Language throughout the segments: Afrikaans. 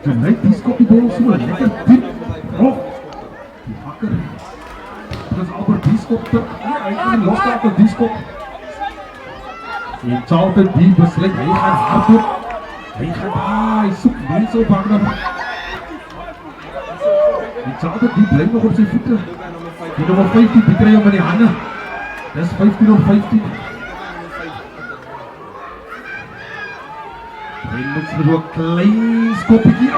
Toen lijkt die skop die bal so lekker diep. Oh, die hakker. Prins Albert die skop terug. Hy kan loslaat op die skop. En Charlton die besluit, hy gaan hardop. Hy soek mense op hangrum. En Charlton die bly nog op sy voete. Die nummer 15 die kry hom in die hande. Dis 15-15. Reynolds met een klein skoppietjie.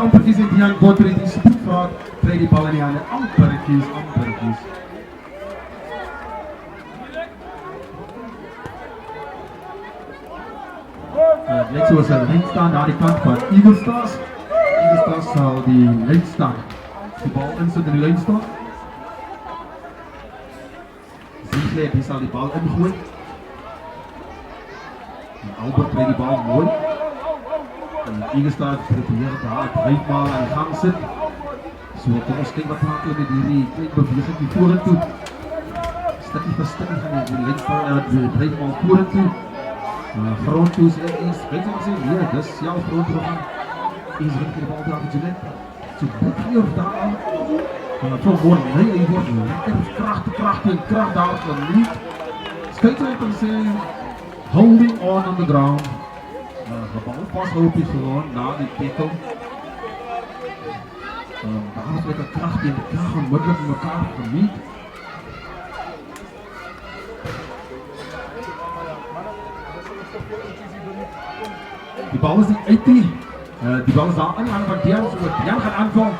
Amperkies en Dian Godfrey die spoedvaart kry die bal in die hande. Amperkies. Het lyk soos 'n lyn staan aan die kant van Eagle Stars. Eagle Stars sal die lyn staan. Die bal insit in die lyn staan. Ziegler die sal die bal ingooi. En Albert kry die bal mooi. En Eagle Stars probeer daar dryfbal aan die gang sit. So kom ons kyk wat maak hulle met hierdie klein beweging hier vorentoe. Stukkie vir stukkie gaan die lyn staan die dryfbal vorentoe. Grond toe is weet jy wat sê, nee, dis jou grondrogging. Is wat die bal daar met Juliet. So dit hier daar aan. Van word hy word lekker krag daar van nie. Skyter kan sê holding on the ground. Die bal pas op die grond na die tackle. Daar is lekker krag teen die krag onmiddellik mekaar gemiet. Die bal is niet uit die bal is daar aan van Dian, so Dian gaan aanval.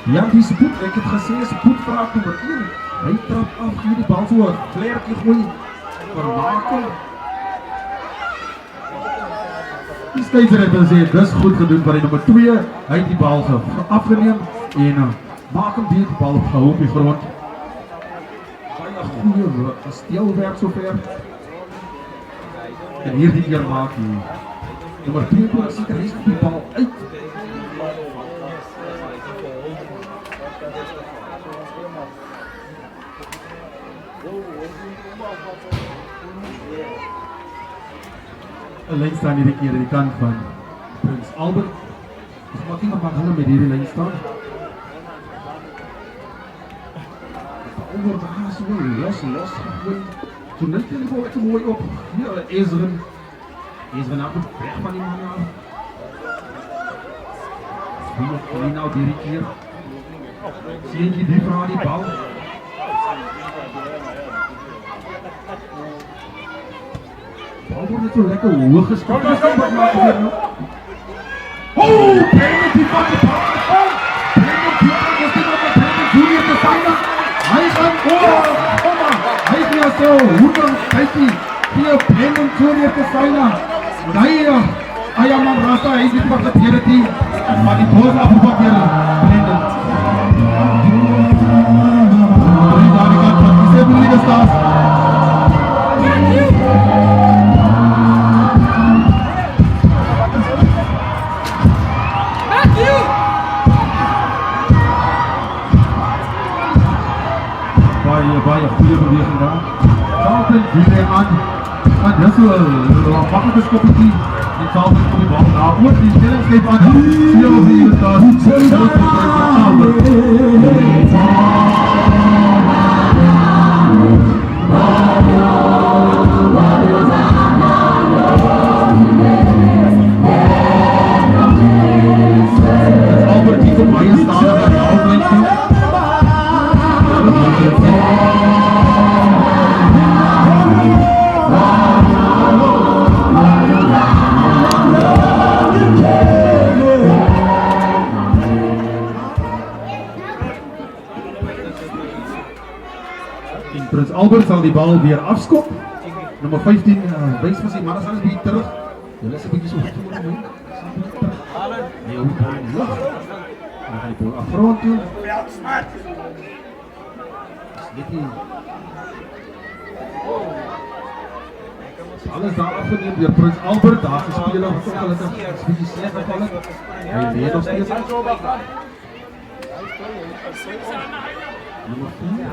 Dian die spoed, ek het gesê spoed vraag nummer 1. Hy trap af, hier die bal so vlerkie gooi, vermaken. Die Steyser het gesê, dis goed gedoen van die nummer 2, hy het die bal afgeneem en maak hem die bal gehou op die grond. Baie goeie steelwerk sover. En hier die keer maak die nummer 2 kon ek seker res op die bal uit. Een lijn staan hierdie keer aan die kant van Prins Albert. Dus maak iemand maar hulle met hierdie lijn staan. Die bal word daar so los gegooi. So net die bal so mooi op. Hier Ezrin. Ezrin af weg van die man af. Speel nou hierdie keer. Seentjie die vraag die bal. Bal word net so lekker hoog geskop. Wat maak hy nou? Penalty van die bal. Penalty is dit op die Junior te Saina. Hy gaan hy is hier so, hoe dan kyk hy hier Penalty Junior te Saina. Hy Ayaman Rasa, hy is dit wat gebeur het hier. Maar die bal afgepak hier. Penalty. Daar die kant van die Sebulige Stars. Baie goeie beweging daar. Charlton die aan. En dis so 'n maklike skoppietjie. Die Charlton kom die bal daar. Oor die stellingsgreep aan. Sien of hier staan. Albert die kom baie staan aan die outlyn toe. Prins Albert sal die bal weer afskop. Nummer 15 wys vir sy man, as alles bietjie terug. Hulle is 'n bietjie so goed moet doen. Nee, hoe bal in die lug. Dan gaan die bal afgrond toe. Alles daar afgeneem deur Prins Albert, daar is die speler wat ongelukkig is bietjie sleg geval het. Hy leed nog steeds. Nummer 4,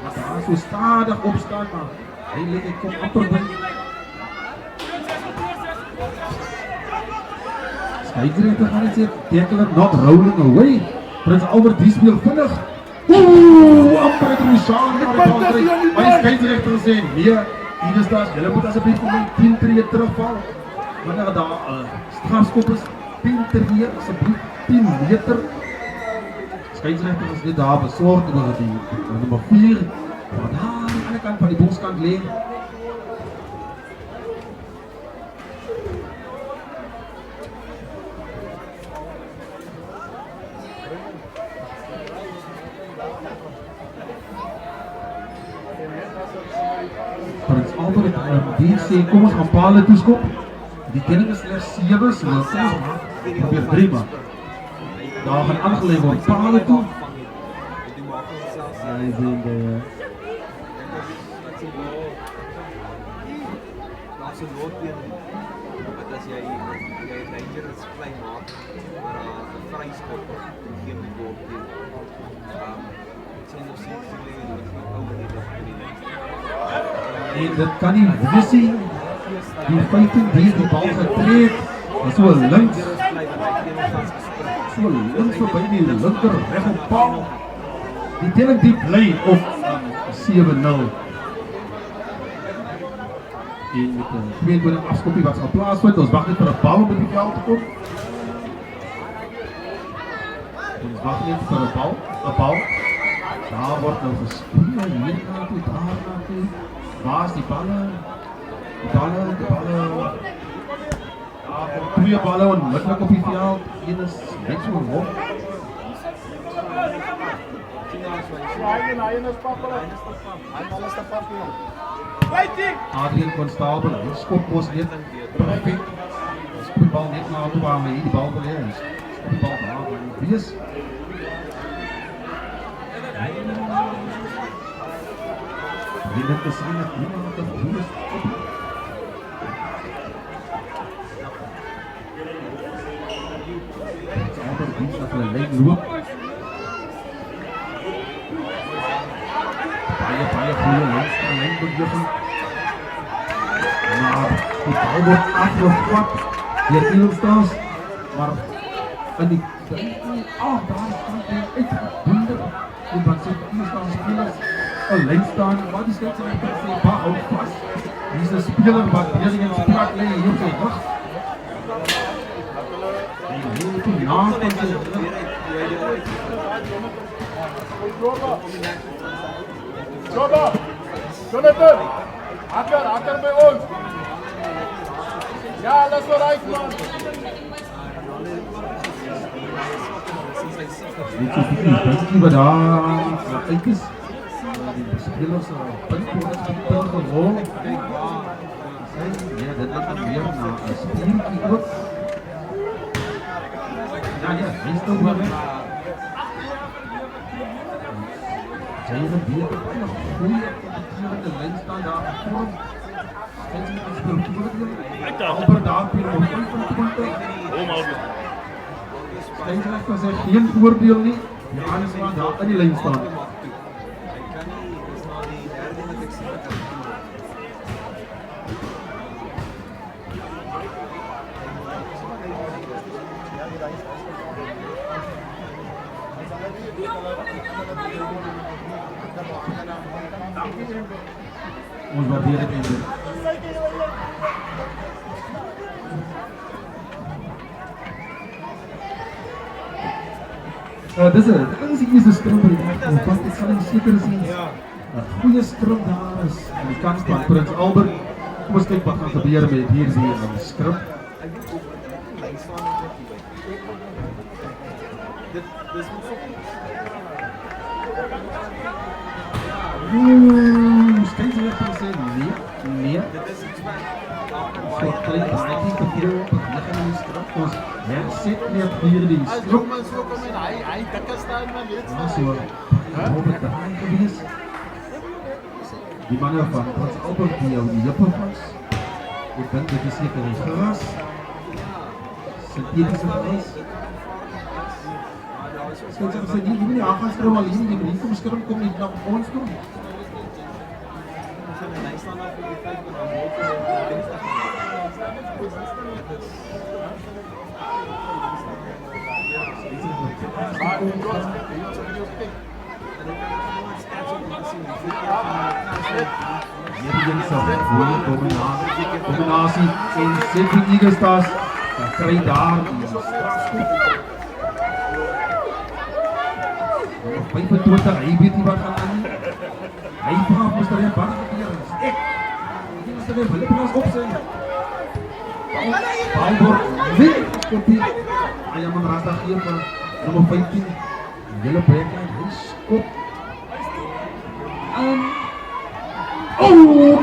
wat daar so stadig opstaan, maar hy kom amper by. Scheidsrechter gaan net sê, tackler not rolling away. Prins Albert die speel vinnig. Amper het die Shaal na die bal kry. Maar die scheidsrechter sê, nee, hier is daar, julle moet asseblief vir my 10 tree terugval. Wanneer daar strafskop is, 10 tree, asseblief 10 meter. Scheidsrechter is net daar besorgd oor die nummer 4. Maar daar aan die ander kant van die boskant lê. Prins Albert die sê, kom ons gaan pale toeskop. Die telling is slegs 7, so kom ons probeer 3 man. Daar gaan aangelê word pale toe. Hy is in die so loopbeen wat as jy dangerous play maak maar 'n vryskop gee met loopbeen. Sien of sien jy dit nie oor die dag in die lyn. En dit kan nie visie die 15 die bal getrek so links verby die linker reg op paal. Die telling die bly op 7-0. En met 'n 22 afskoppie wat sal plaasvind. Ons wag net vir 'n bal om in die veld te kom. Ons wag net vir 'n bal. Daar word nou gespeel, hier na toe, daar na toe. Waar is die balle? Die balle. Daar kom 2 balle onmiddellik op die veld. Een is net so hoog. Adrian Constabel, hy skop mos net perfek. Ons die bal net na toe waar hy die bal wil hê. Die bal daar waar hy wees. Dit is nie iemand wat goed is. Albert diens dat hulle lyn loop. Baie goeie lynbeweging. Maar die bal word afgevat deur Ilstans, maar in die daar is uitgebinder en wat sê Ilstans spelers 'n lyn staan, wat die scheidsrechter sê, hou vas. Hier is 'n speler wat besig is om plat lê hier op sy rug. En hier toe na van sy rug. Jonathan, akker by ons. Ja, laat so reg man. Dit is die wat daar uit is. Die spelers punt gerol. Ja, dit is weer na 'n spiertjie ook. Ja, hy staan maar. Jy het weer 'n goeie kompetitiewe lyn staan daar voor. Dit is 'n spiertjie. Amper daar vir 25. Scheidsrechter sê geen voordeel nie. Die aanslaan daar in die lyn staan. Ons waardeer dit en dit. Dis die eerste skrim by die dag, want dit sal nie seker is nie. 'n goeie skrim daar is aan die kant van Prins Albert. Kom ons kyk wat gaan gebeur met hier is hier 'n skrim. Dis moet so Scheidsrechter sê nee. dit is iets wat So klein is net nie te veel begin in die straf. Ons herset net hier die As straf. man so kom en hy dikker staan man weet Ja, so. Hoe het dit gewees? Die manne van Prins Albert die jou die jippe was. Ek dink dit is seker die gras. Sintetiese gras. Skielik sê jy nie aangeskrou al hier nie kom skrim kom nie na ons toe. hy staan daar vir die tyd van die Combinatie en Sydney Eagle Stars kry daar die strafskop. 25, hy weet nie wat gaan aan nie. Hy vraag moest er wat gebeur. Ek moest er hulle plaas op sy. Bal word weer geskopie. Ayaman Rasta gee vir nummer 15. Julle backlijn, hy skop.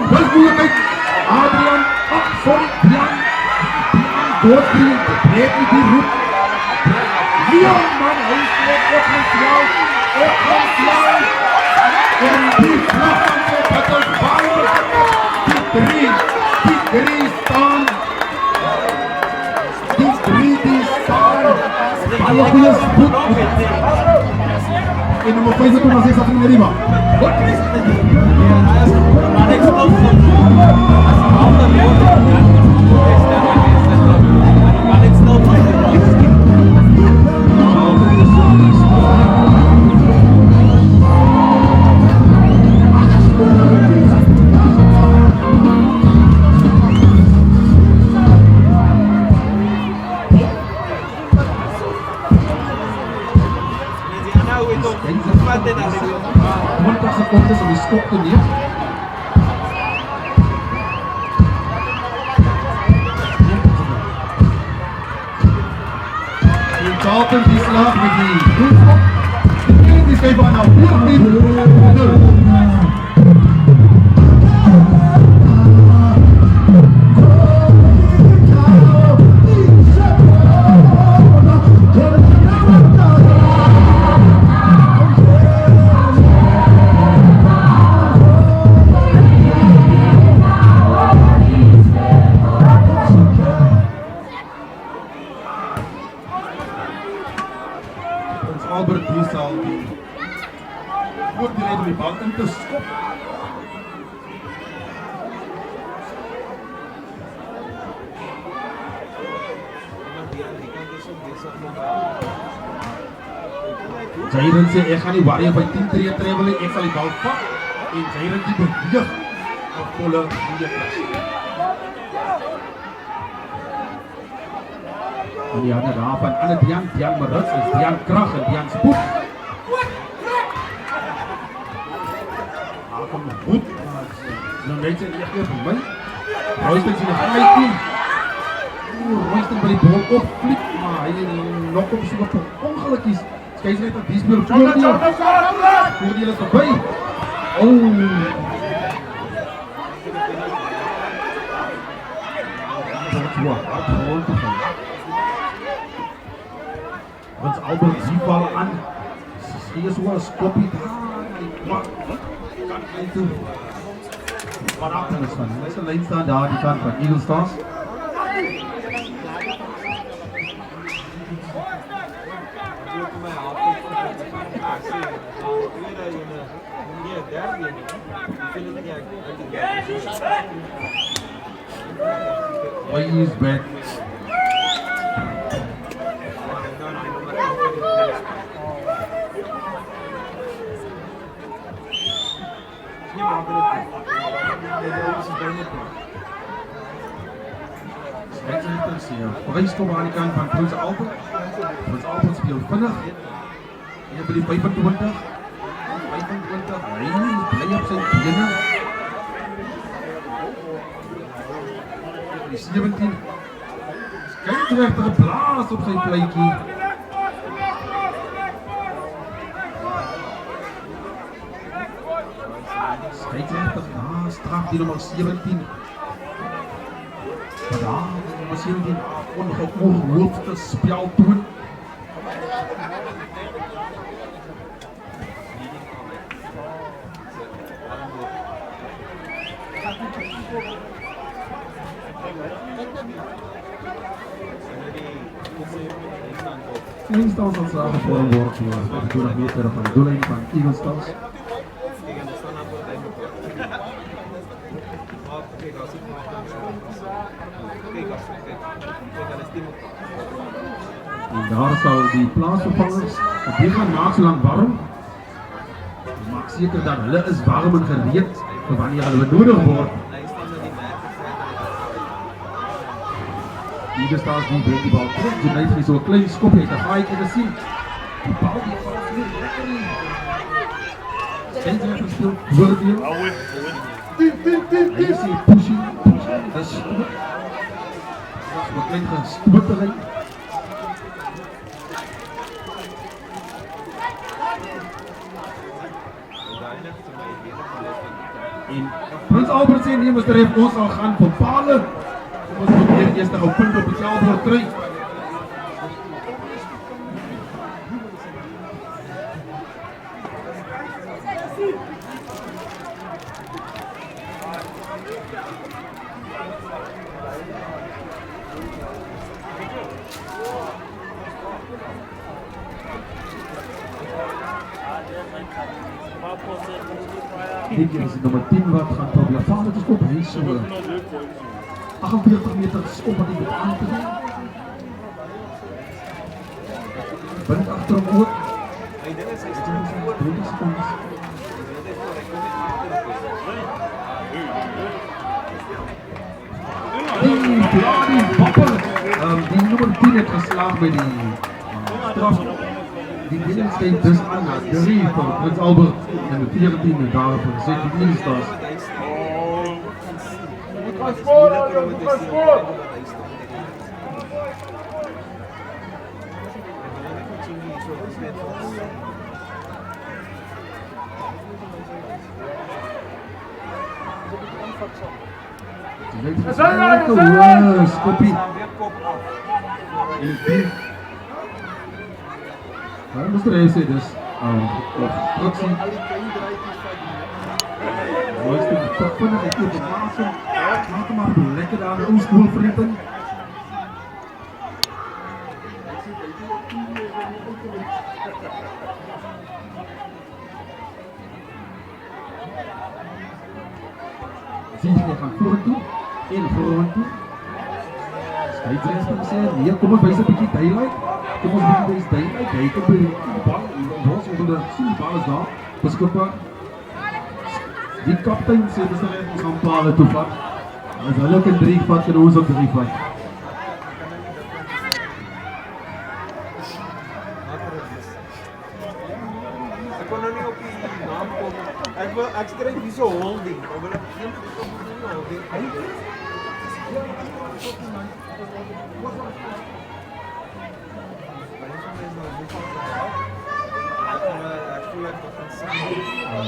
Wat moeilijkheid. Adrian, Jan Godfrey, breek nie die roep. Leon man, hy steek op my flauw. En die vlag van sy Pietersbal. Die drie staan. Die staan. Alle goeie spoed. En nummer 25 van Rima. Secondes om die skop te neem. En Carlton die slaap met die doelskop. En die skryf aan nou 14-0. Albert die sal die voorbereid om die bal in te skop. Jairen sê ek gaan nie worry by 10 tree travel nie, ek sal die bal vat en Jairen die beweeg op volle meeters. En die handen daar van alle Dian Marits is Dian Krag en Dian Spoed. Daar kom die voet. Nou net sy echt weer vir my. Royston sê die gelijk nie. Royston by die bal opvliek, maar hy nok op soort van ongelukkies. Skys net dat die speel voordeel. Voordeel is erbij. Dat is wat, hard gewoon te gaan. Ons Albert die bal aan. Hier so 'n skoppie daar. Kan hy toe. Wat aan is van. Hy's 'n lyn staan daar die kant van Eagle Stars. Why is back? Vryskop aan die kant van Prins Albert. Prins Albert speel vinnig. Hier by die 25. 25. Hy bly op sy bene. Die 17. Skeidsregter blaas op sy fluitjie. Skeidsregter straf die nummer 17. Maar daar nummer 17 ongeoorloofde spel toon. Eén stand ontslagen voor een woord voor 25 meter van de doellijn van Eagle Stars. En daar sal die plaasvervangers die gaan maak so lang warm. Maak seker dat hulle is warm en gereed vir wanneer hulle benodig word. Hier staat die bring die bal terug. Johnny het so 'n klein skopjie uit 'n gaaitjie gesien. Die bal die val so lekker in. Skeidsrechter speel voordeel. Hy sê pushing. Dis so 'n klein gestotery. En Prins Albert sê nee, Mr. F, ons sal gaan vir pale. Ons moet hier eers nog 'n punt op die selfbord kry. Dit is nummer 10 wat gaan probeer vader te skop. Hy is so 48 meter skop wat hy moet aan te doen. Bind achter hom ook. My ding is, hy is 20 secondes. Die Bopper, die nummer 10 het geslaag by die straf. Die winning skyn dus aan na 3 vir Prins Albert en die 14e daarvoor gesê die Eagles. Gaan scoor, Albert, moet gaan scoor. Skoppie. Hij moest er even dus instructie. Mooiste vinnig, ek het die plaatsen. Maak hem maar lekker aan de oostpoel vrienden. Zie je gaan vorentoe. En vorentoe. Scheidsrechter sê, nee, kom ons wys 'n bietjie duidelik. Kom ons bietjie wys duidelik. Hy kom by die bal. Ons onder die bal is daar. Beskikbaar. Die kaptein sê dis net ons gaan paal toe vat. As hulle kan 3 vat, kan ons ook 3 vat. Ek kon nou nie op die naam kom. Ek skryf hier so holding. Of wil ek geen holding.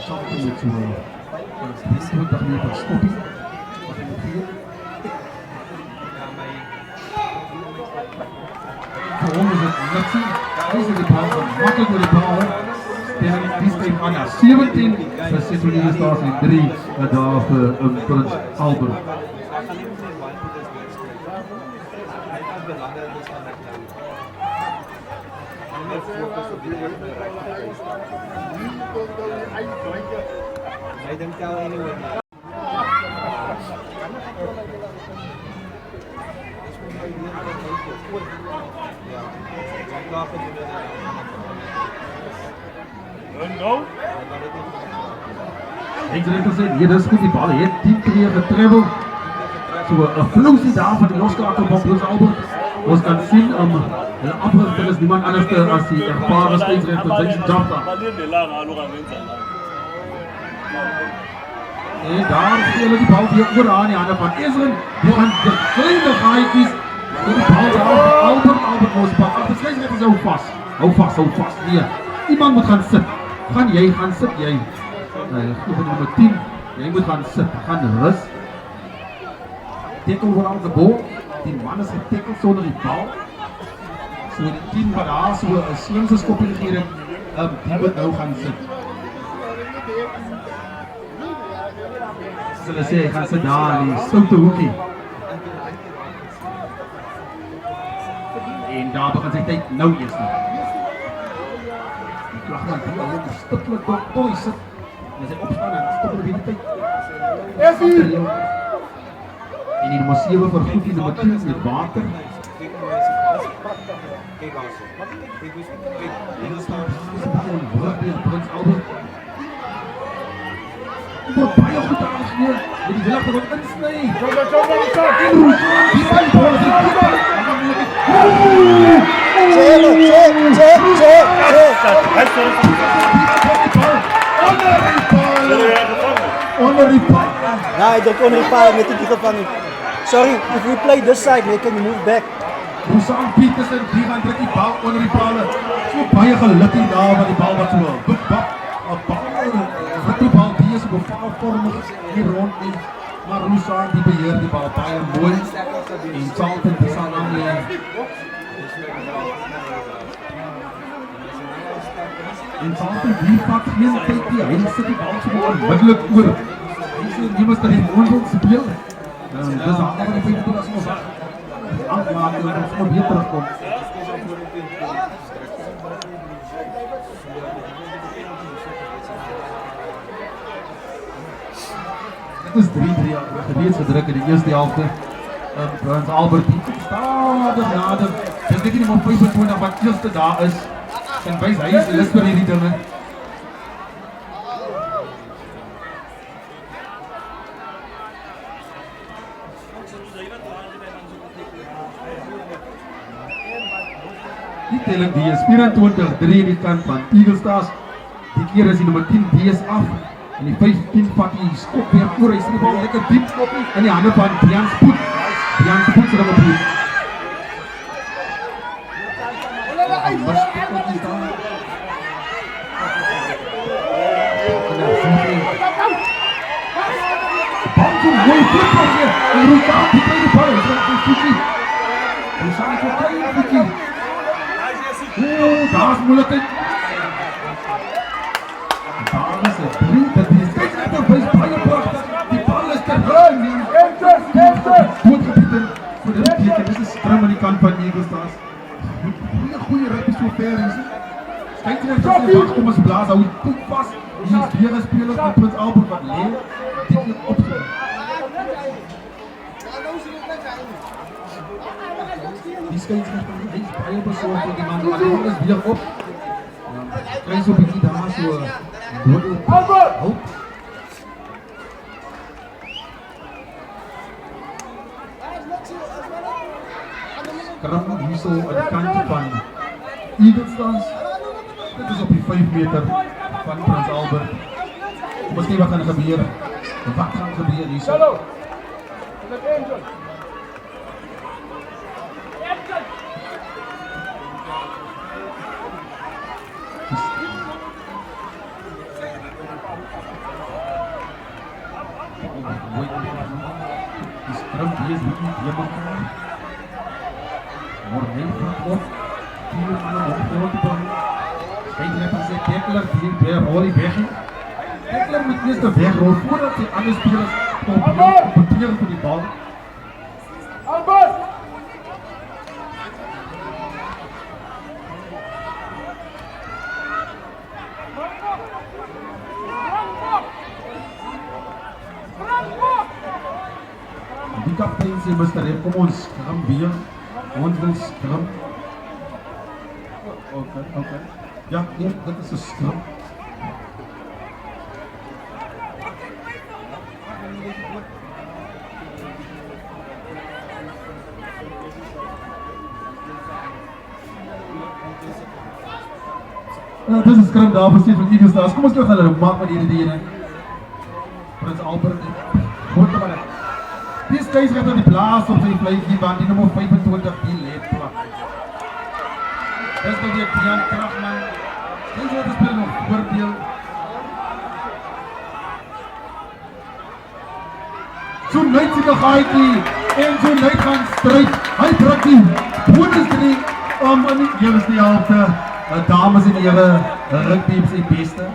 Champion met zo'n 20 meter stoppie. Wat in de 4. Voor ons is het Natsi. Hij zit de bal makkelijk door de bal. Die steekt aan naar 17. Dan zitten we hier staan in 3. Daar voor Prins Albert. I don't tell anyone. No? Ik denk dat ze hier dus goed die bal heeft 10 keer getrabbeld. Zo een vloesie daar van die loskakel van Prins Albert. Ons kan zien, de africhter is niemand anders als die ervaren scheidsrechter Jason Jafta. En daar spelen die bal weer goed aan in handen van Israel. Die gaan de kleine gaatjes. Die bal daar van Albert. Albert moest pakken. De scheidsrechter is hou vast. Hier. Iemand moet gaan zitten. Jij gaan zitten, jij. Groep nummer 10. Jij moet gaan zitten. Gaan rust. Tackle wordt al geboord. Die man is getackeld zonder die bal. So die 10 wat daar so 'n slimse skoppie gegee het, die moet nou gaan sit. Hulle sê hy gaan sit daar in die stoute hoekie. En daar begin sy tyd nou eers nou. Die klagman die al net stuklik dop toe sit. En as hy opstaan en stop hulle weer die tyd. En die nummer 7 vir goed die nummer 10 met water. Kijk als kijk hoe kijk Eagles staan. Prins Albert. Wordt baie goed aangesmeer. En die wil ek wat insny. Onder die paal. Nah, I don't want to reply. Met die gevangen. Sorry, if we play this side, we can move back. Rosan Petersen, die gaan druk die bal onder die palen. So baie geluk hier daar met die bal wat so bak, wat die bal die is op 'n valvormig hier rond nie. Maar Rosan die beheer die bal baie mooi. En Charlton die sal aan lê. En Charlton die vat geen tyd nie. Hy sit die bal so onmiddellik oor. Hy sê jy moet die mond speel. Dis al wat ek wil as ons aanmaak en ons moet weer terugkom. Dit is 3-3 gereeds gedruk in die eerste helfte. Prins Albert stadig nader. Dis net nie maar 25 wat eerste daar is. En wys hy is lus vir hierdie dinge. Die telling die is 24-3 in die kant van Eagle Stars. Die keer is die nummer 10 DS af. En die 15 vat die skop weer oor. Hy sê die bal lekker diep skop in die hande van Dian Spoed. Dian Spoed sit op die vloer. Bal so mooi flip van hier. En Rosan die tweede bal. Rosan is oké in voetjie. Daar is moeilijkheid. Daar is het 3, dat is steeds achter bij baie prachtig. Die bal is ter rug. Goed gebieden voor de teken. Dit is strum aan die kant van Eagle Stars. Goeie rugby so ver is. Kijk net as hy wacht om as blaas. Hou goed vast. Hier is weer een speler van Prins Albert wat leer. Dit hier opzet. Die skeidsrechter, hy is baie bezorgd vir die man, maar die man is weer op. Krijg so bykie daar so doodel hulp. Skram hier so aan die kant van Eagle Stars. Dit is op die 5 meter van Prins Albert. Miskien wat gaan gebeur? Wat gaan gebeur hier so? Die skrum die is niet helemaal wordt heel vaak op. Die moet aan de grond brengen. Kijk net als hij Tekler die bij Rolly weg is. Tekler moet eerst de weg rollen voordat die andere spelers competeren voor die bal. Die kaptein sê Mr. Rep, kom ons skram weer. Ons wil skram. Okay. Ja, nee, dit is 'n skram. Dit is 'n skram daar besit van Eagle Stars. Kom ons kyk hulle maak met hierdie ene. Prins Albert. Goed maar. Dis guys gaat die plaas op sy vleitjie want die nummer 25 die leed plak. Dis nou weer Jan Kragman. Dis wat speel nog voordeel. So net sy gaaitjie en so net gaan stryd. Hy druk die bonusdrie om in die eerste helfte. Dames en here, rugby op sy beste.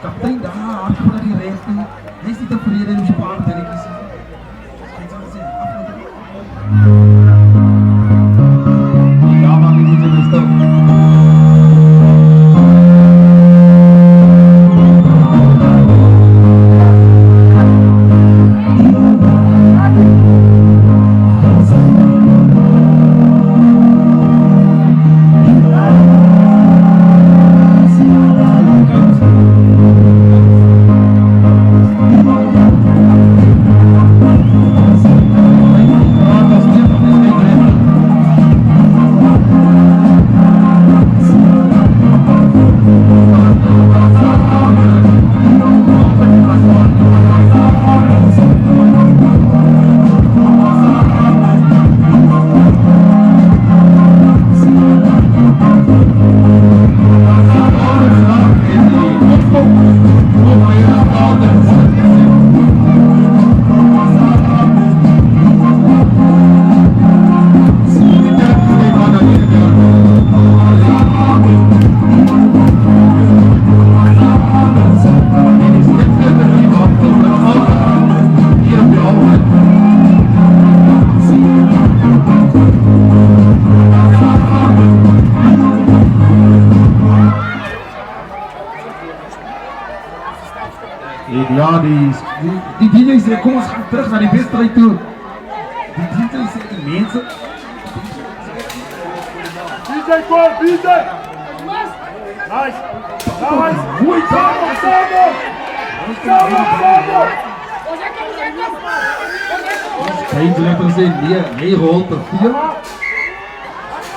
Kaptein daar, hard voor die rechter. Hy is nie tevrede in die paar dingetjies. Ja, maar wie niet in de stem. Ja, die DJ sê, kom ons gaan terug naar die wedstrijd toe. Die DJ sê, die mense... BJ, go, BJ! Nice! Nice! Mooi daar! Scheidsrechter sê, nee rol te veel.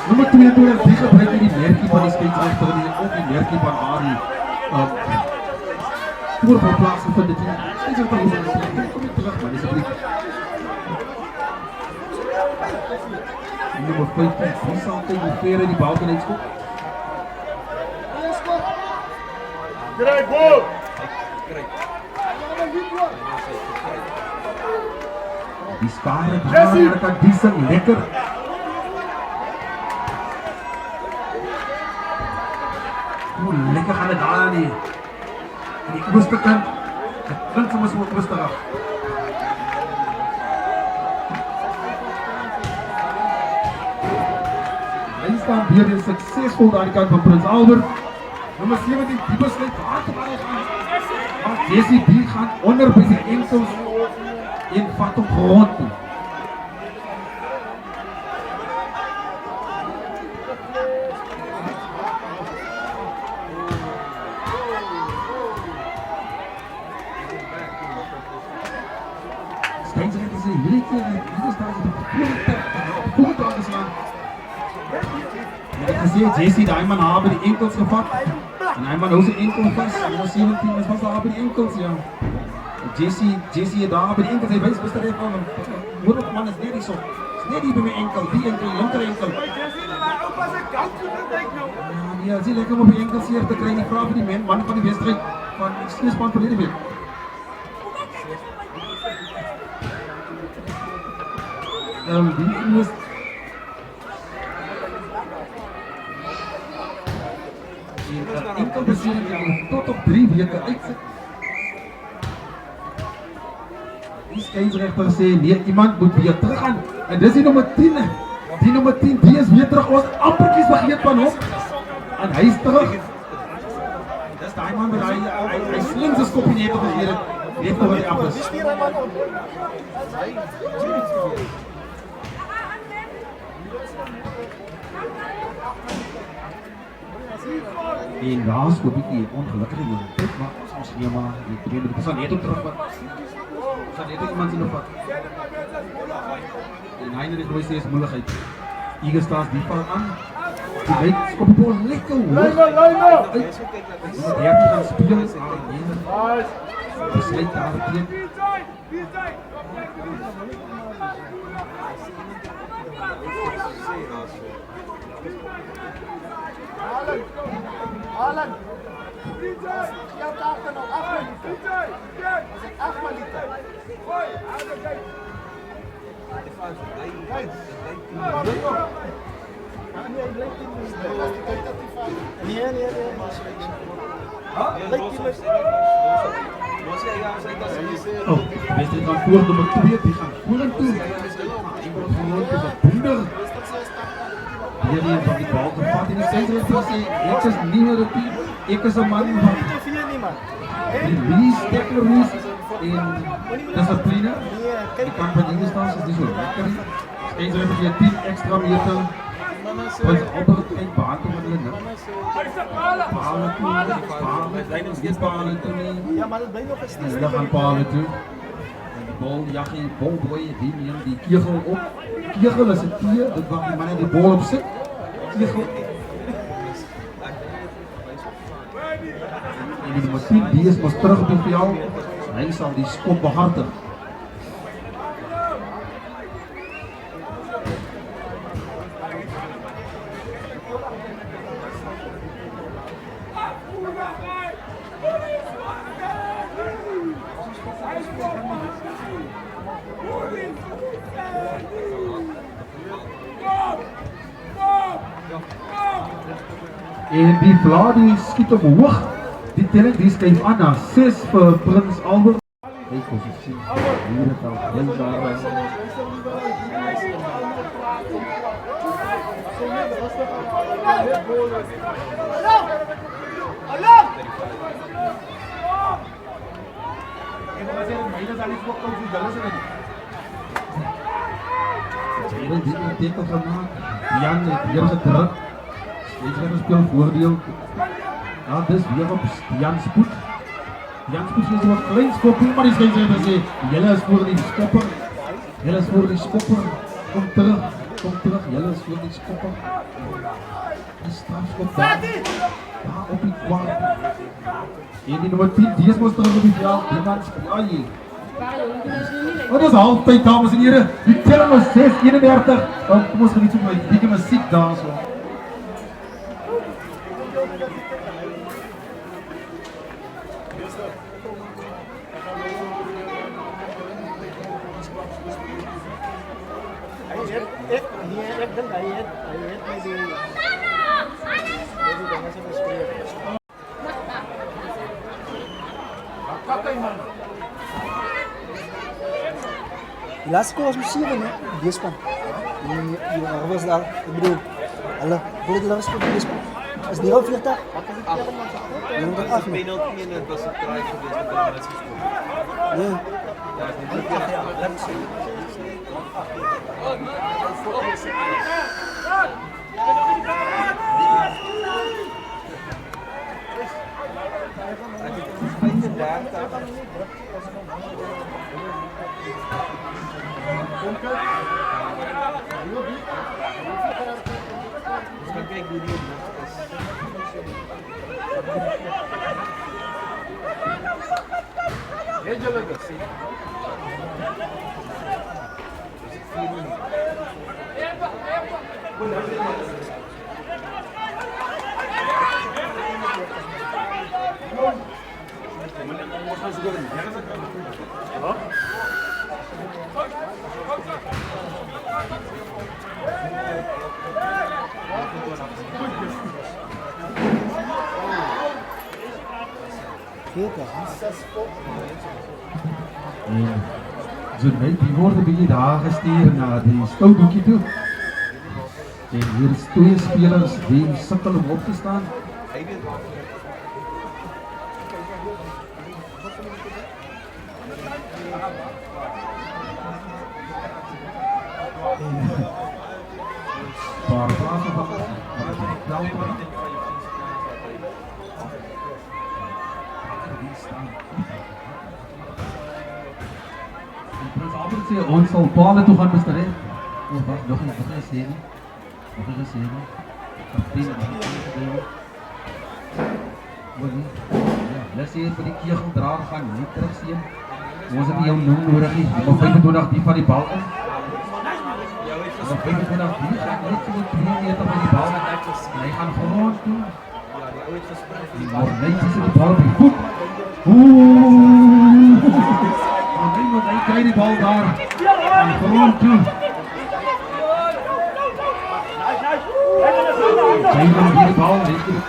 Nummer 22, die gebruik die merkie van die scheidsrechter of die merkie van waar die voorval plaatsgevind het. Scheidsrechter moet sê, kom nie terug man, asseblief. Nummer 15, die sal kyk hoe ver die bal kan uitskop. Krijg, goal! Die skare daar kan die sing lekker. Hoe lekker gaan het daar nie. En die ooste kant, het klink vir my so oostig af. Hy staan weer suksesvol daar die kant van Prins Albert. Nummer 17, die besluit waar te baie gaan. Maar Jesse die gaan onder by sy enkels en vat op grond toe. Scheidsrechter sê, hierdie keer staan sy op die voet aangeslaan. Ek gesê, Jesse die man haar by die enkels gevat. En hy man hou sy enkel vast. Nummer 17 is vast daar by die enkels, ja. Jesse het daar by die enkels, hy wees Mr. Efron, hoor op man is net die so, is net die by my enkel, die linker enkel. Ja, sê lekker om op die enkels hier te kry, en die vraag vir die man van die wedstrijd, van die sneespan verlede week. Die moest enkel besering tot op 3 weke uitsit. Die scheidsrechter sê, nee, iemand moet weer terug gaan. En dis die nummer 10. Die nummer 10, die is weer terug. Ons amperkies vergeet van hom. En hy is terug. Dis die man met hy slim sy skopie net op vergeet het. Net voor die af is. En daar is ook die ongelukkige dit maar ons schema, die probeer met die persoon net op terugvat. Ons gaan net iemand sien opvat. En hy net die is moeilijkheid. Eagle Stars die val aan. Die wijk skop die bal lekker hoog. Lijnen! Die derde gaan speel. Besluit daar teen. Alan, jouw taak er nog 8 minuten. Is het 8 minuten? Oh, wedstrijd gaan voor nummer 2, die gaan vorentoe. Die wordt gewoon is een boender. Hier van die bal gevat in die scheidsrechter sê, ek is nie meer op die, ek is een man van die Lies, Tekleroes en discipline. Die kamp van Ingestans is nie so lekker nie. Scheidsrechter gee 10 extra meter. Prins Albert en baan toe met hulle nik. Palen toe, die palen toe nie. Ja, maar dat ben je nog eens En hulle gaan palen toe. En die bal, die jaggie, bolboy, die neem die kegel op. Kegel is een tier, dit waar die man in die bal op sit. Kegel. En die nummer 10, die is mas terug op die veld. Hy sal die skop behartig. En die vla die skiet omhoog. Die telling die skuif aan na 6 vir Prins Albert. Kyk ons sien. Hier het al heel daar. Jaren dit een teken gemaakt. Jan heeft hier gedrukt. Steeds weer een speelvoordeel. Ja, dus weer op Jan Spoed. Jan Spoed is wat klein skopper, maar die scheidsrechter sê julle is voor die skopper. Julle is voor die skopper. Kom terug, julle is voor die skopper. Die strafskop daar. Daar op die kwart. En die nummer 10, die is moest terug op die veld. Die man speel hier. Wat is halftyd, dames en heren? Die telling was 6:31. Kom ons geniet so my bietjie musiek daar so. Ik denk hij heeft met die... Die laatste keer was met 7, hè? Die span. Die was daar, ik bedoel, alle, voor die laatste keer die span. Is die al 40? Het was een penalty en het was een try geweest met de mensen gescoord. Ja. Ja, het moet niet Dus dan kijk hoe die is. So net die word 'n bietjie daar gestuur na die stouthoekie toe. En hier is twee spelers die sukkel om op te staan. Hy weet wat. Paar plaatsen van Prins Albert sê ons sal paale toe gaan Mr. Red. Oh, wacht, nog nie sê nie. Kaptein, Hulle sê vir die kegeldraer gaan nie terug sien. Ons het nie jou noem nodig nie. Maar 25 die van die bal in. Maar 25 die gaan net so 3 meter van die bal en hy gaan grond toe. Die Mornetjie sit die bal op die voet. Hy kry die bal daar en grond toe. Hy gaan die bal net toe.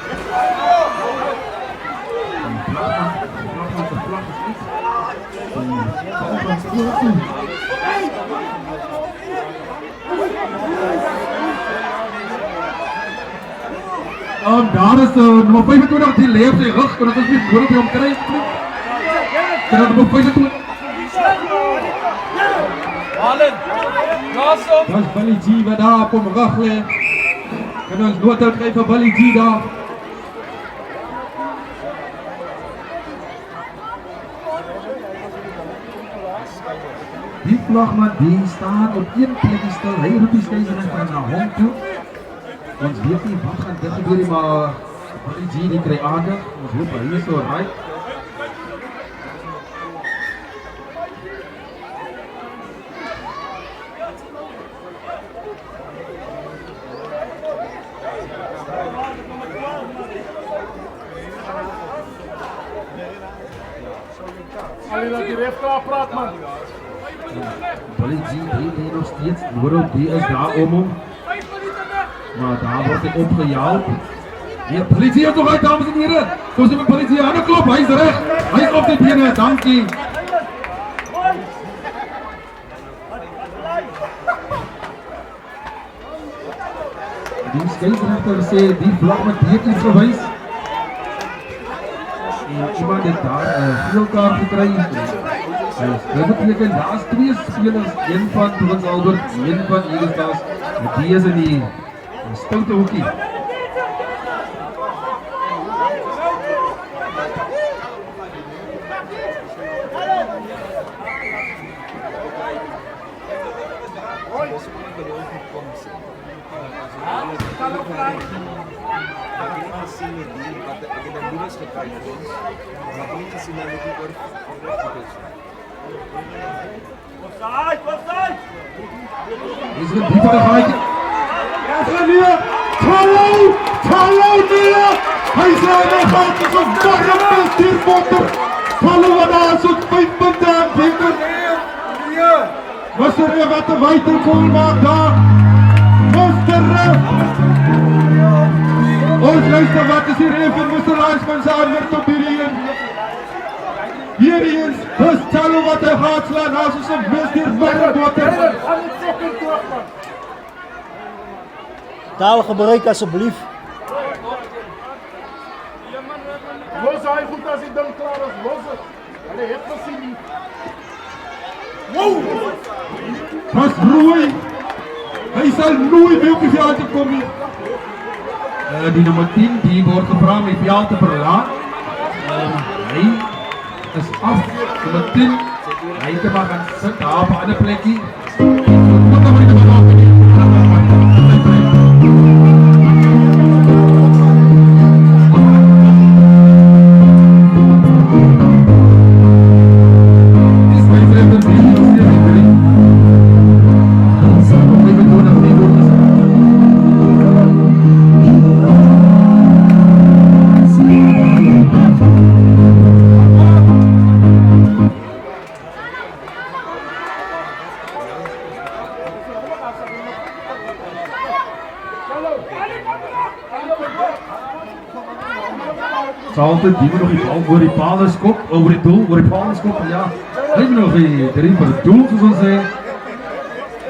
Daar is nummer 25 die lê op sy rug, en dat is nie nodig om kry. Kan dat nummer 25. Allen, gas op. Dat is Billy G wat daar op hom rug lê. Kan ons nood kry vir Billy G daar. Die vlagman die staan op een plekkie stil, hy roep die skeieregter na hom toe. Ons weet nie wat gaan dit gebeur nie, maar Billy G die kry aandag, ons hoop hy is so right. Alleen dat die ref klaar praat, man. Billy G die nog steeds, Noro die is daar om hom. Maar daar word hy opgejaag. Die politie is nog uit, dames en heren. Soos die politie aan die klop, hy is recht. Hy is op die bene, dankie. Die skeieregter sê die vlag met iets gewys. En iemand het daar 'n geel kaart gekry. Dit beteken, daar is 2 spelers, een van Prins Albert, een van Eagle Stars, en die is in die stoute hoekie. Is het een diepe gaatje? Ja, neer! Follow neer! Hij zei dat gaat dus een warme stierbotter. Follow wat daar zo'n 5 punten aan beker. Was er wat de weiter kon maak daar? Was er? Ons luister wat is hier even Mr. Reisman zijn antwoord op hierdie een. Hierdie is, dus Chalo wat hy gaat slaan, als ons een stierbotter. Taal gebruik alsjeblieft. Los hij goed als hij dan klaar is. Los het. Hij heeft gezien. Was Roy, hij zal nooit meer op die veld komen. Die nummer 10 die wordt gevraagd met veld te verlaten. Hij is af. Nummer 10, hij kan maar gaan zitten op een andere plekje. Altijd die nog die bal voor die palen skop, over die doel, voor die palen skop, ja. Hij nog die erin voor het doel, zoals hij zei.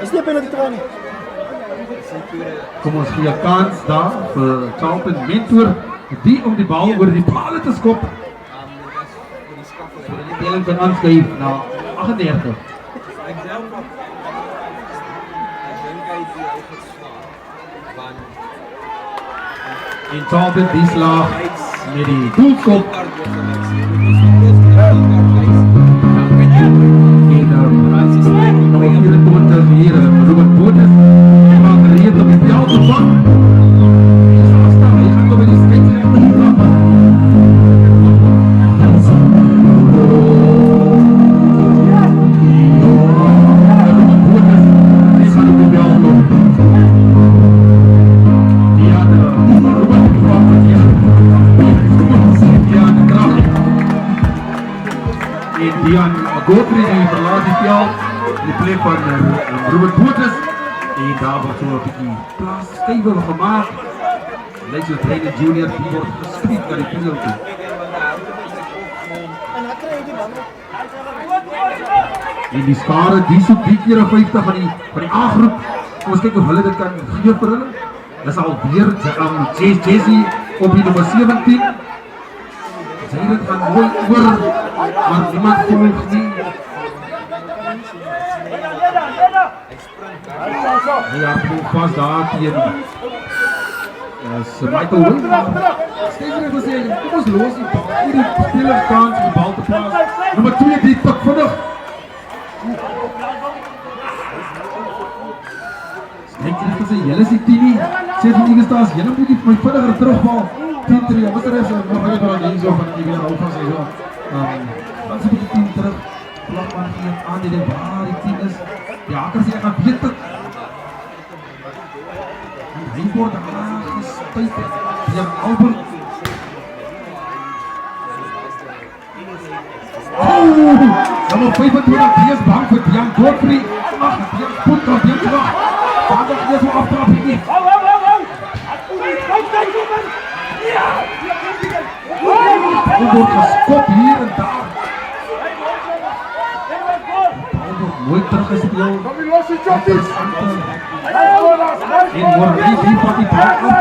Is dit penalty training? Kom ons via kans daar voor Charlton Mentor, die om die bal voor die palen te skop. Speling van aanskuif na 38. In Charlton die slag met die doelskop. En nog 24 hier, Robert Botes. Hij gaat gereed op die veld te vangen. Hij is afstaan, hij gaat op die scheidsrechter te trappen. Robert Botes, die gaat op die veld lopen. Die had Robert gevangen hier. Dian Kracht. En Dian Gotri die verlaat die veld. Die plek van Robert Botes. En daar wordt zo een beetje plaats stevig gemaakt. Lijkt zo'n trainer junior die wordt geschiet naar die veld toe. En hij krijgt die man. En die skare die soek die keer 50 van die A-groep. Kom eens kijken of hulle dit kan gee vir hulle. Dat is alweer Jesse op die nummer 17. Zij dit gaan mooi oor, maar niemand volgt nie. Ja, kom vast daar tegen. Michael Will. Steeds weer gezegd, kom ons los die bal. Hierdie speler kans om die bal te plaas. Nummer 2 die tak vinnig. Kijk, die gesê, julle is die 10 sê van die gestaas, julle moet die my vinniger terugbal. 10-3, wat er is, nog een paar dingen zo van die weer hou van sy zo. Dan sê die 10 terug, Plakman geef aan die waar die 10 is. Die haker sê, gaan weet het. En hy word aangestuit deur Albert. Nummer 25, die is bang vir Dian Godfrey. Ach, Dian Poet kan Dian terug. Daar nog weer so aftrap hier. Hij wordt geskopt hier en daar. Hij wordt mooi teruggespeeld. En Morley die van die bal op.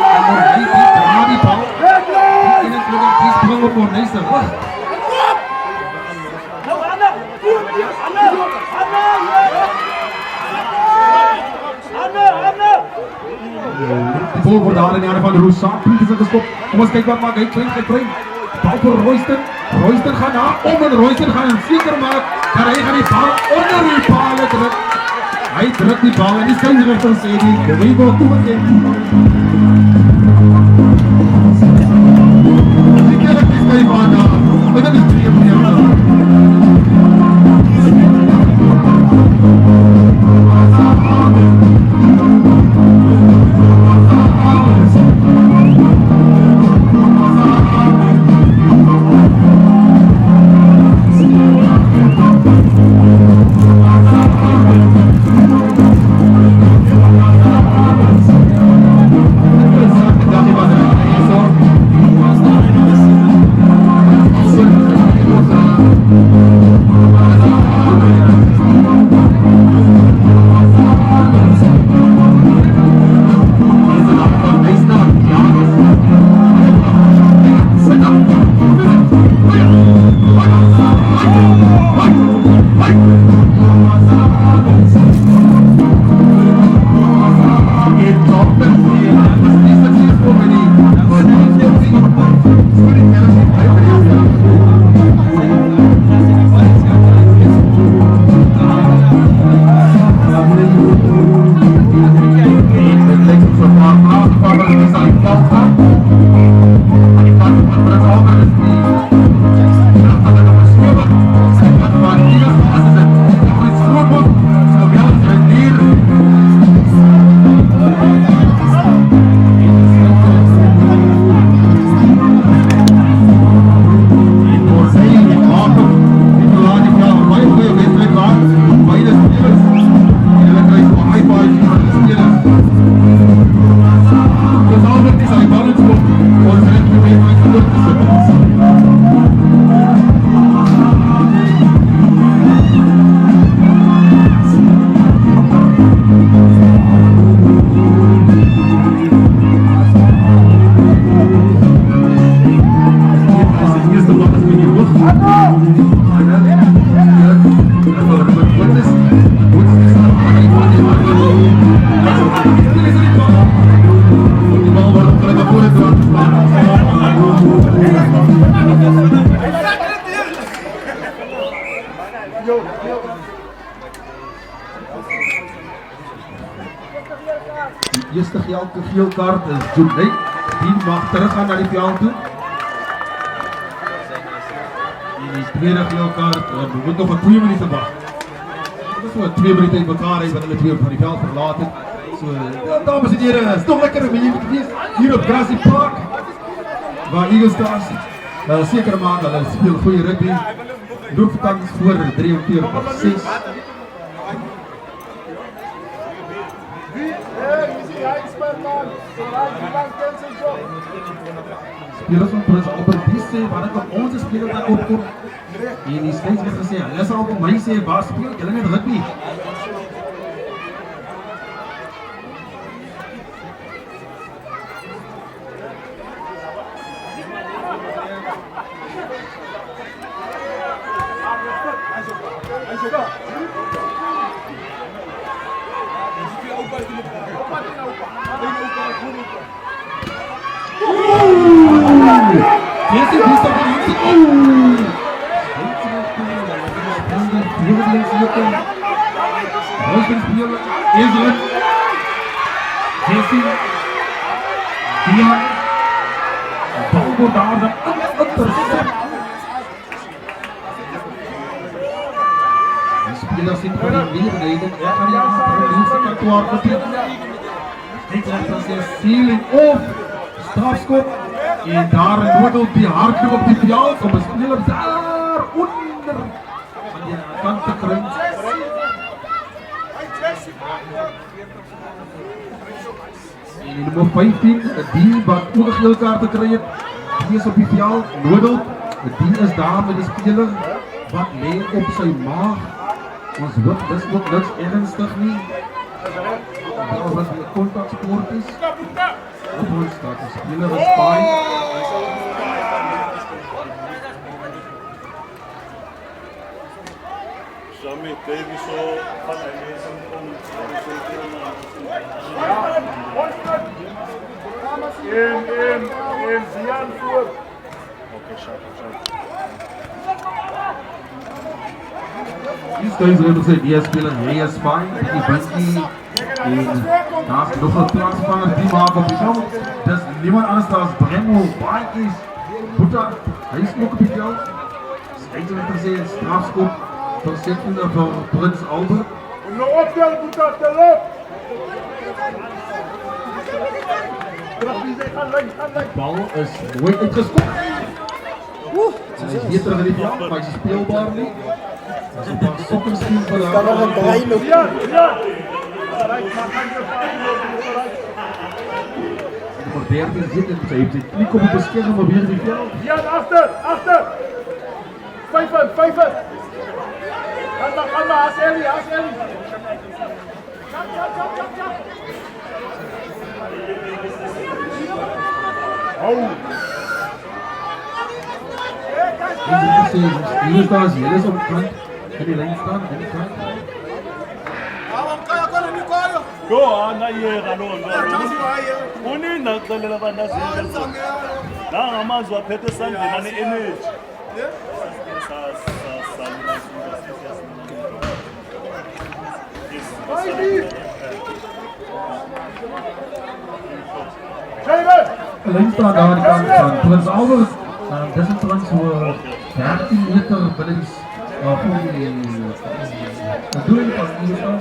En Morley die draait die bal. Die 21 die sprong op Morley's rug. bal wordt daar in de handen van Roussaat. Piet is gestopt. Kom eens kijken wat maakt hij. Klein. Bal voor Royston. Royston gaat na om en Royston gaat hem zeker maken. En hij gaat die bal onder die palen drukken. Hij drukt die bal en die scheidsrechter sê die goeie bal toe begin. Die keer is my van daar. Maar dit is 3 minute. Die eerste geel kaart is Junaid. Die mag teruggaan naar die veld toe. En die tweede geel kaart, we moeten nog 2 minuten wachten. Dat is wel 2 minuten in elkaar is wat hulle 2 van die veld verlaten. So, ja, dames en heren, het is toch lekker om hier te wees. Hier op Grassy Park. Waar Eagle Stars zeker maak, hulle speel goeie rugby. Loopvakanties voor 43-6. Spelers van Prins Albert die sê, wanneer kan onze speler daar opkom? En die scheidsrechter gesê, hulle sal op my sê, waar speel julle net rugby? Yes, it is something. Jesse, Dion, bal wordt daar dan intercept. De speler zit voor die meerderheden. Er gaat die aan de eerste kantoor gebied. Scheidsrechter zegt ceiling op. Strafschop. En daar wordt die hardloop op die veld om een speler daar onder aan die kant te krijgen. En nummer 15, die wat ook een geel kaart te krijgen, die is op die veld, Nodel, die is daar met de speler, wat lee op zijn maag. Ons wordt dus ook niks ernstig nie. Daar wat die contactsport is. Op ons staat de speler is fijn. Sammy Davis van Emerson in Zian voor. Oké, shut. These guys are say DS speler Reyes fine, die Bunky en daar is nog een transvanger die maak op die veld. Dus niemand anders daar is Bremo, Baantjes, Boeta, hij is ook op die veld. Eigenlijk per se een strafschop voor Zetvinder voor Prins Albert. Om nou optel, Boeta, tel op! De bal is mooi uitgeskopt. Hij is hier terug in die veld, maar hij is speelbaar niet. Dat is een paar sokken misschien voor Kan nog een draai lopen. Ja! Nummer 13 zit en hij heeft zijn knie op het scherm op hier in die veld. Ja, achter! Vijven! Ga maar, haas Ellie! Hier staan ze, hier is op de kant. Kan die lijn staan, aan die kant. Go, nayeka loo nto. Uninda kuxelela abantu azenze. Nangamazwi aphethe esandleni ane-energy. De lijn staat daar aan de kant van Prins Albert. Deze trans voor 13 meter binnen voor de doeling van hier staan.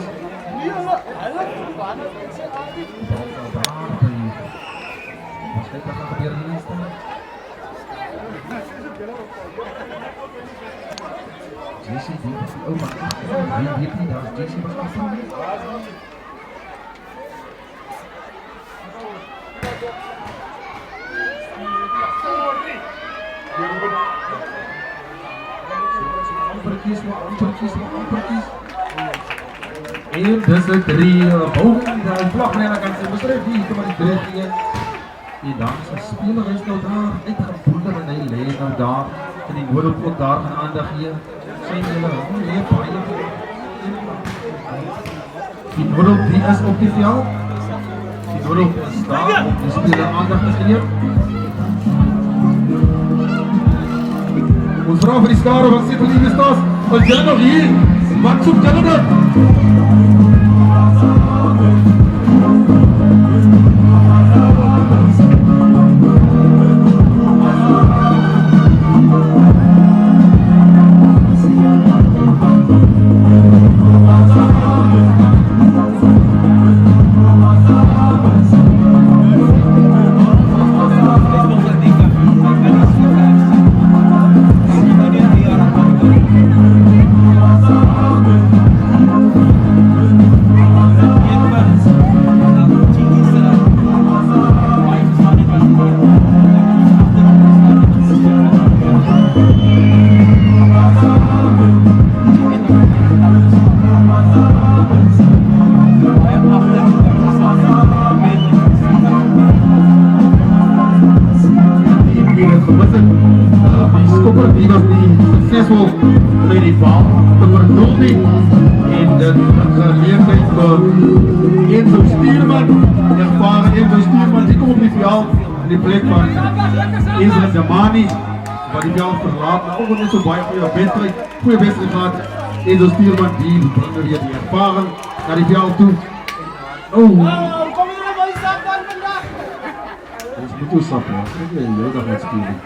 Wat gaat gebeuren hier staan? JC die oh maar hij weet niet, daar is JC was afgevallen. Amper kies. En dis het 3 boven die vlagrenner kan sy bestryd die maar die 3 gee. En dan sy speler is nou daar uitgevoer en hy lê nou daar en die noodop ook daar gaan aandag gee. Sien julle, nee baie. Die noodop die is op die veld. Die noodop is daar om die speler aandag te gee. Ons vra vir die skare wat sê vir die Vestas, as julle nog hier, wat soek julle dit? Met die bal te verdoel nie en dit geleentheid vir Enzo Stuurman, ervaren Enzo Stuurman, die kom op die veld in die plek van Ezra Damani wat die veld verlaat, maar ook net so baie goeie wedstrijd gehad. Enzo Stuurman die bring weer die ervaring na die veld toe. Ons moet jou sap, ek weet jy jou dag wat stuur.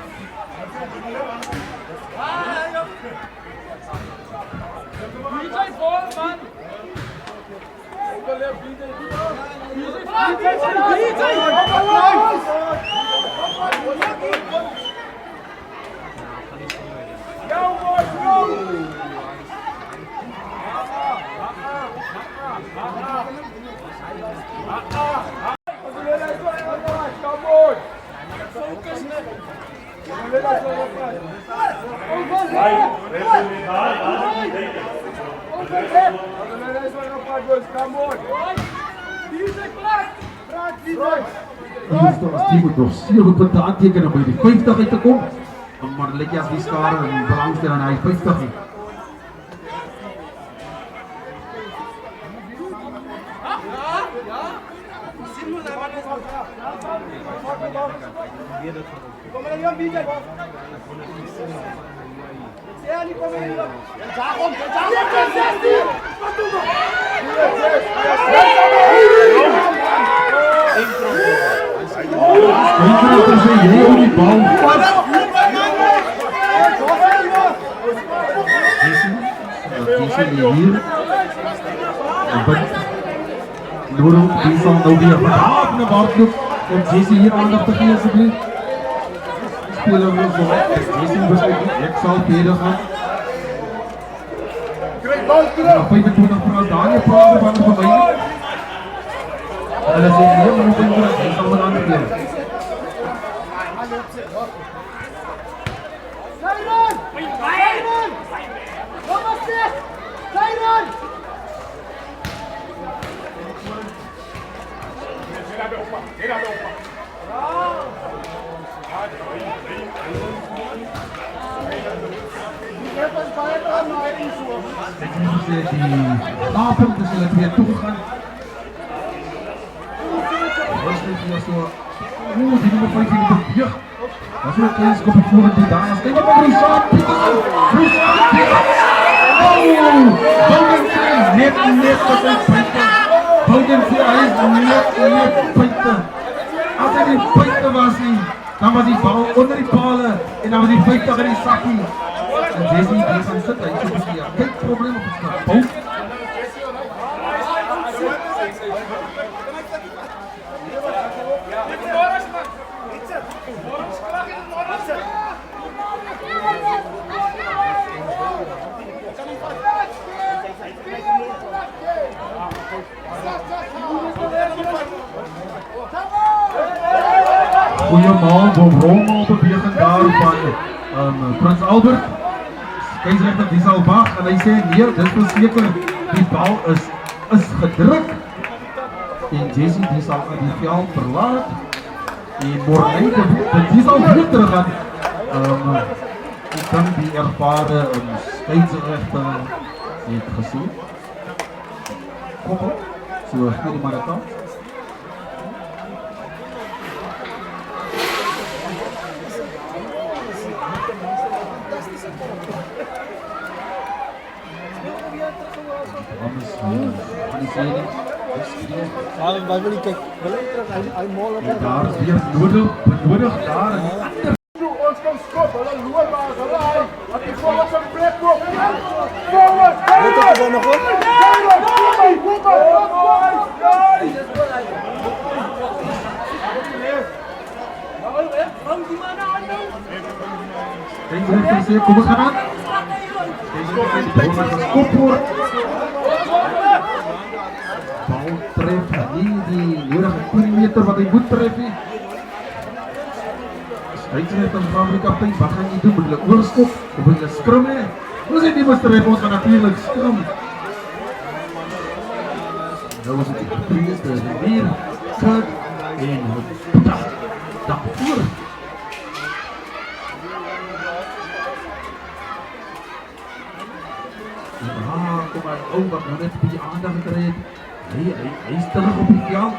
Die moet nog 7 punten aantekenen om bij die 50 uit te komen. Maar Lekjas die skare en belangstelling aan hy 50 nie. Kom maar hier, BJ. Ja, niet komen hier. Daarom, wat doen we? Eentje is een heel die bal vast. Deze hier. Noro, die zal nou weer vanavond naar Bartloop. Om Jesse hier aandacht te geven, alsjeblieft. Spelen we zo. Jesse besluit, ik zal verder gaan. Na 25 voor Daniel praten van de voorbij. En dan zegt hij, maar nog een keer, hij zal me aan de keer. Siren! Siren! Kom maar stil! Siren! Die avond is het weer toegegaan. Rustig hier zo. Die nummer 5 in de jeugd. Dat is ook een klein schopje voor de dames. Kijk maar naar Roussaat Pietersen. Roussaat Pietersen. Oh! Boudense net met zijn punten. Boudense, hij is net punten. Als hij die punten was, dan was die bal onder die palen. En dan was die 50 in die zakkie. En Jesse zit daar. Ik zie hier geen probleem op het strand. Goeiemorgen, Bob Rommel beweging daar van Prins Albert. Keizerrechter die zal wacht en hij zei nee, dit is zeker, die bal is gedrukt. En Jesse die zal die veld verlaat. En Morlijn die zal weer terug gaan. Ik denk die ervaren scheidsrechter heeft gezien. Kom op, zo geef die maar de kant. Waar wil ik kijken? Wil ik terug? Hij molen. Daar is weer benodig daar. Ons kan skop, hulle loop maar, hulle. Wat die voor op zijn plek op. Forward! Weet je dat nog wel? Keizerrechter zegt, kom eens gaan aan. Keizerrechter zegt, skop voor. Bal treft die nodige 10 meter wat hij moet treffen. Scheidsrechter van de kapitein, wat gaan die doen? Moet hulle oorskop of moet hulle skrum hê? Ons het nie moet treffen, ons gaan natuurlijk skrum. Nou is het die kapitein, de weer, kut en dag voor. Kom maar, oh wat nou net die aandacht gekry. Hij is terug op die veld.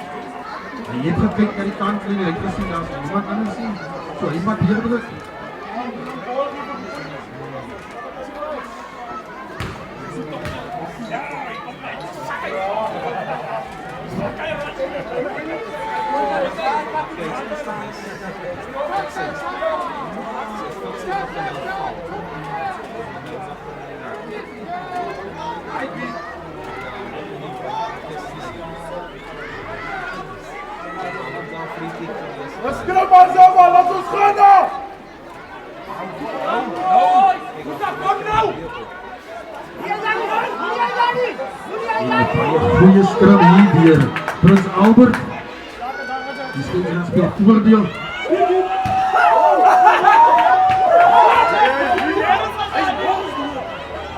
Hij heeft gekeken naar die kant en hij heeft gezien dat niemand anders zien. Zo, hij maakt hier druk. Ons skrim maar zo man, laat ons gaan nou! Een goede scrum hier weer. Prins Albert. Die scheidsrechter speelt voordeel.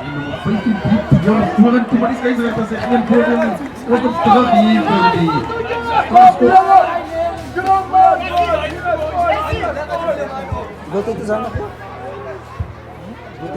Nummer 15 diep hier vorentoe, maar die scheidsrechter zegt geen voordeel niet. Ook op terug hier voor die strafschop. Wat dit is aan nog? Wat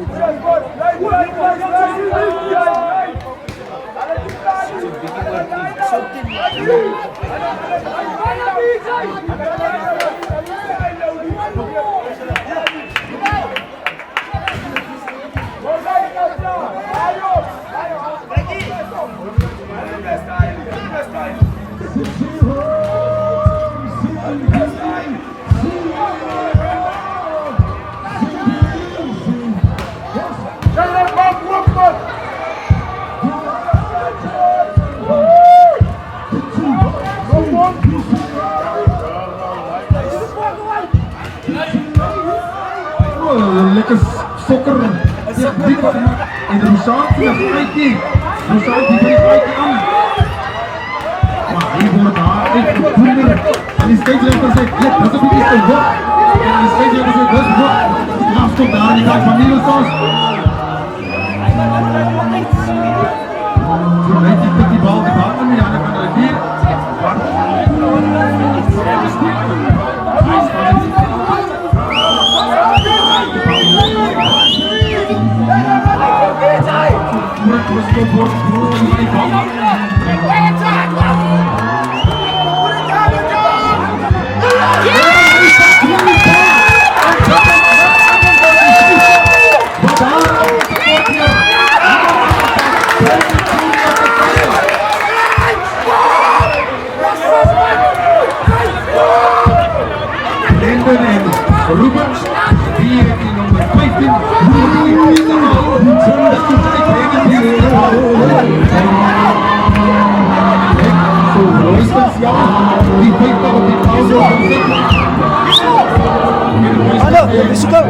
Lekker sokker. En Roussan via Grijkie. Roussan die brengt Grijkie aan. Maar hij wordt daar echt gevonden. En die scheidsrechter zegt, ja, dat is een beetje te hoog. En die scheidsrechter zegt, dat is hoog. De straf stond daar en die gaat van Nielsen. Toen weet hij dat die bal de bal niet aan de kan reageren. Ruben, hier in nummer 15, die pikt op die pauze. Mana, risiko.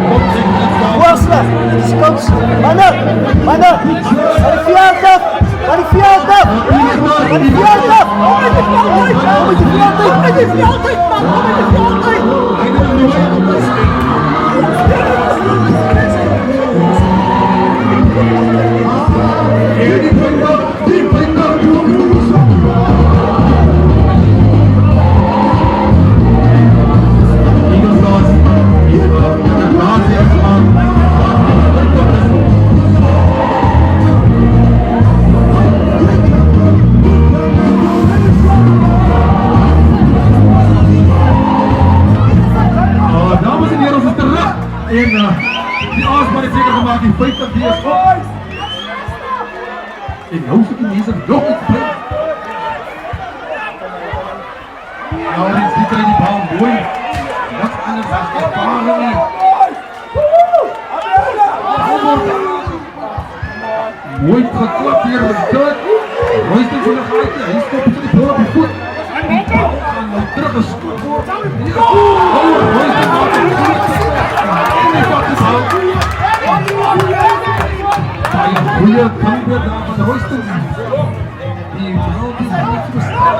Puaslah, risiko. Mana, Marifiantaf. Die aanspraak is zeker gemaakt, die 50 die is op. En nou zit die mensen nog iets bij. Nou, die ziet er in die bal mooi. Wat anders dan die paren niet. Mooi geklapt hier met dit. Royston van de gaatje, hij stopt met die bal op die voet. En nou terug een schot. Royston maakt het goed. En hij pakt de bal. Een goede kamper daar van Royston. Die bal die is niet verstaan.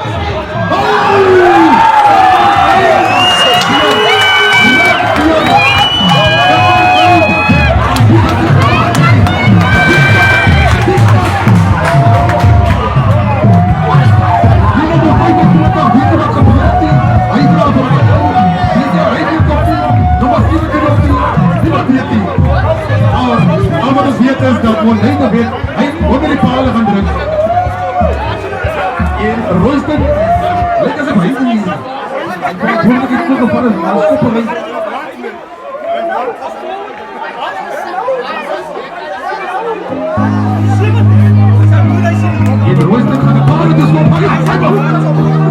Is dat Molina weer, hij onder die palen gaan drukken. En Royston, lekker zijn heen niet. Ik voel dat ik het nog van een stoppen. En Royston gaat de palen dus op.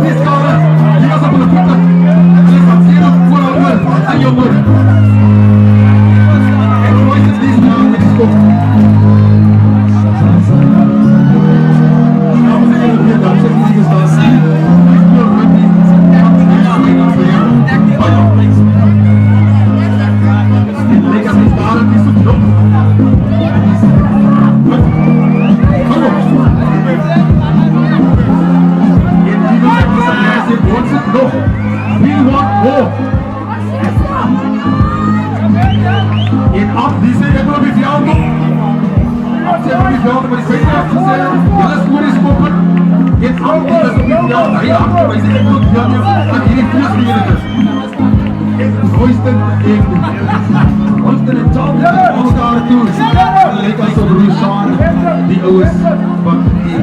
Die is klaar. Die was op de voeten. En hij gaat zeer op voor over. En jongen. En Royston die is klaar met die schop. Royston en Tom elkaar toe. Het leek alsof Roussan die oude van die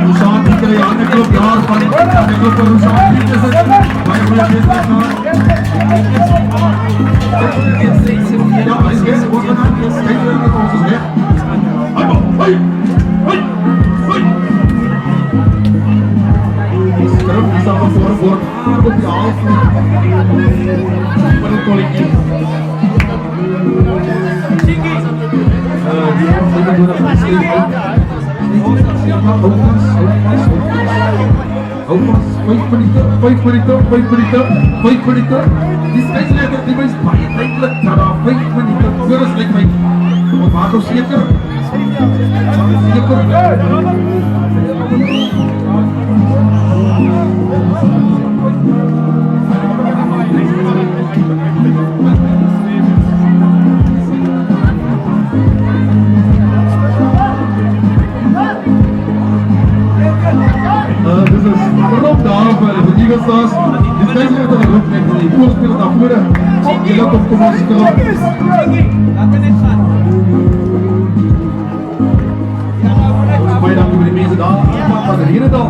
Roussan die krijgt een klop jaar van voor ons aanbied is het baie goeie business nou. Ja, hy is weg, ons gaan aan. Kijk weer met ons is weg. Hoi! Die skrif is al gevore word hard op die half van het collectief. Die afdeling doen dat geschreven hou vast, 5 minuten. Die scheidsrechter die wees baie duidelijk dat daar 5 minuten voor is, lyk my. Want maak nou seker. Dit is verdomd daar vir die Eagles Stars. Die scheidsrechter roep net die voorspeler daar vore. Die lukt op kom ons skrif. Laat het net gaan. Baie dankie vir die mense daar. Van die Renedal.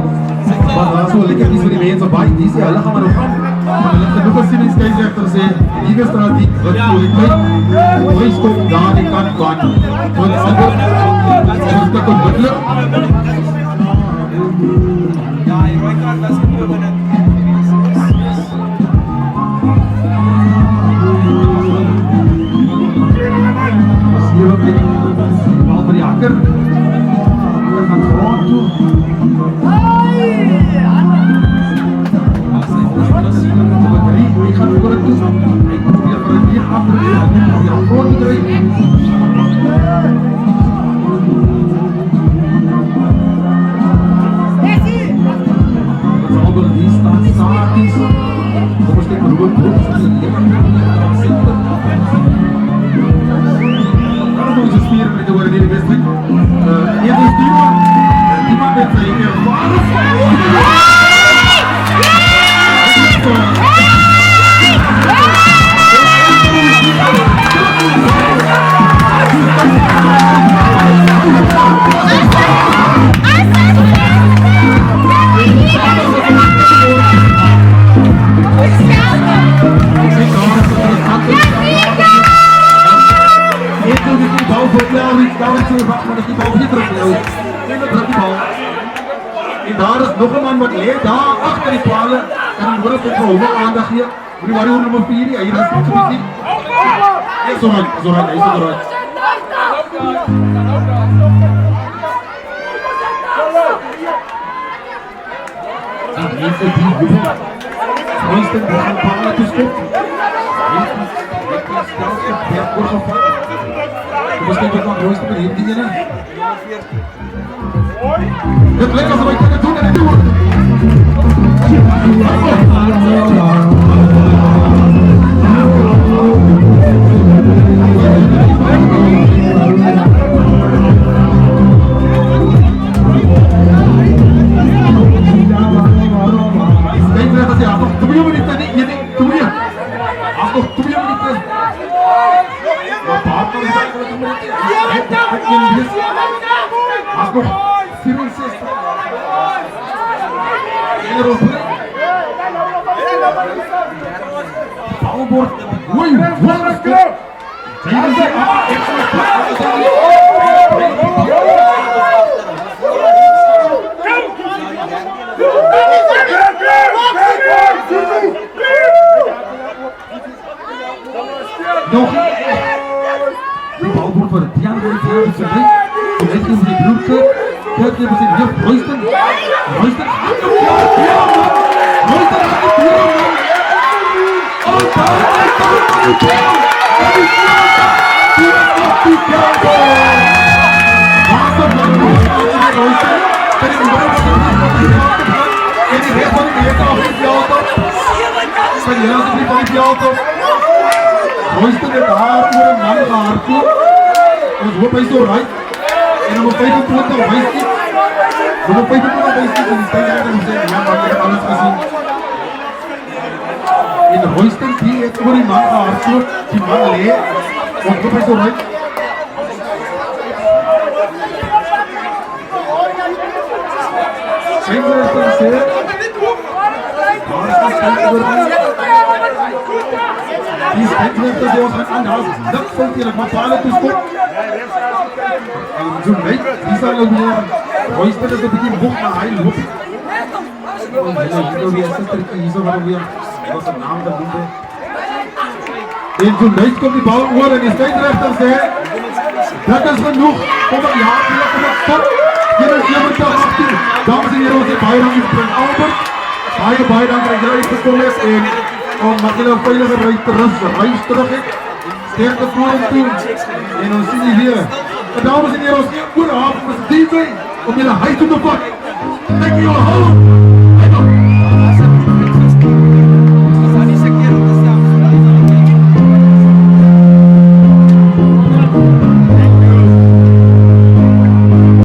Want daar is so lekker iets vir die mense baie. Die sê, hulle gaan maar nog gaan. Maar hulle het genoeg gesien die scheidsrechter sê, die Eagles Stars die kwaliteit. Hoe stop daar die kant van. Want anders is dit onmiddellik. Ja, die rooi kaart was gekomen in. As hier ook die bal vir die hakker. Hakker gaan grond toe. Hy gaan voor het toe. Hy probeer vir die hakker. Hy probeer grond te kry. Die staat statisch. Kom eens kijken hoe het loopt. Dat is een lekker center. Dat is nog eens een 4 minuten worden in de wedstrijd. Eerst is die man met zijn ervaring. En daar is nog een man wat leert daar achter die palen en die wordt op hoge aandacht hier. Moet die warrior nummer 4 hier, hier is het gebied niet. Hij is eruit, hij is eruit. Die mensen die hoeven Royston die gaan palen te stoppen. Heeft die stelsel op het wordt gevallen. Kom eens kijken wat Royston met heeft die ene. Het lijkt alsof ik het doen en het doen. Bouwbord, mooi, wat nog die bouwbord voor het piano heeft verblijd. De mensen die broerke, kijk je misschien hier Royston. Royston gaat de piano. Royston gaat de piano. Oh, daar is de piano. Royston het haar voor een man gehardloop. Ons hoop hy is alright. En nummer 25 wys nie. Nummer 25 wys nie. En die scheidsrechter moet sê, ja man, ek het alles gezien. En Royston die het voor die man gehardloop. Die man lee. Ons hoop hy is alright. Scheidsrechter sê, Die scheidsrechter die ons gaan aanhou, dik fout hier, maar paal toe skop. Zo'n meid, die zal ook weer, Royston is een beetje boek, maar hij loopt. Hier zo waarom weer, was een naam dat doet. En zo'n meid komt die bal oor en die scheidsrechter zegt, dat is genoeg, kom op, ja, kom op, stop. Hier is 70-18, dames en heren, ons heeft bijrang in Prins Albert. Bijrang krijg je uitgekomen en mag je een veilige reis terug heeft. Sterke vorm toe. En ons zien hier, dames en heren, ons neemt oor af met DJ om jullie huis toe te pakken. Thank you all.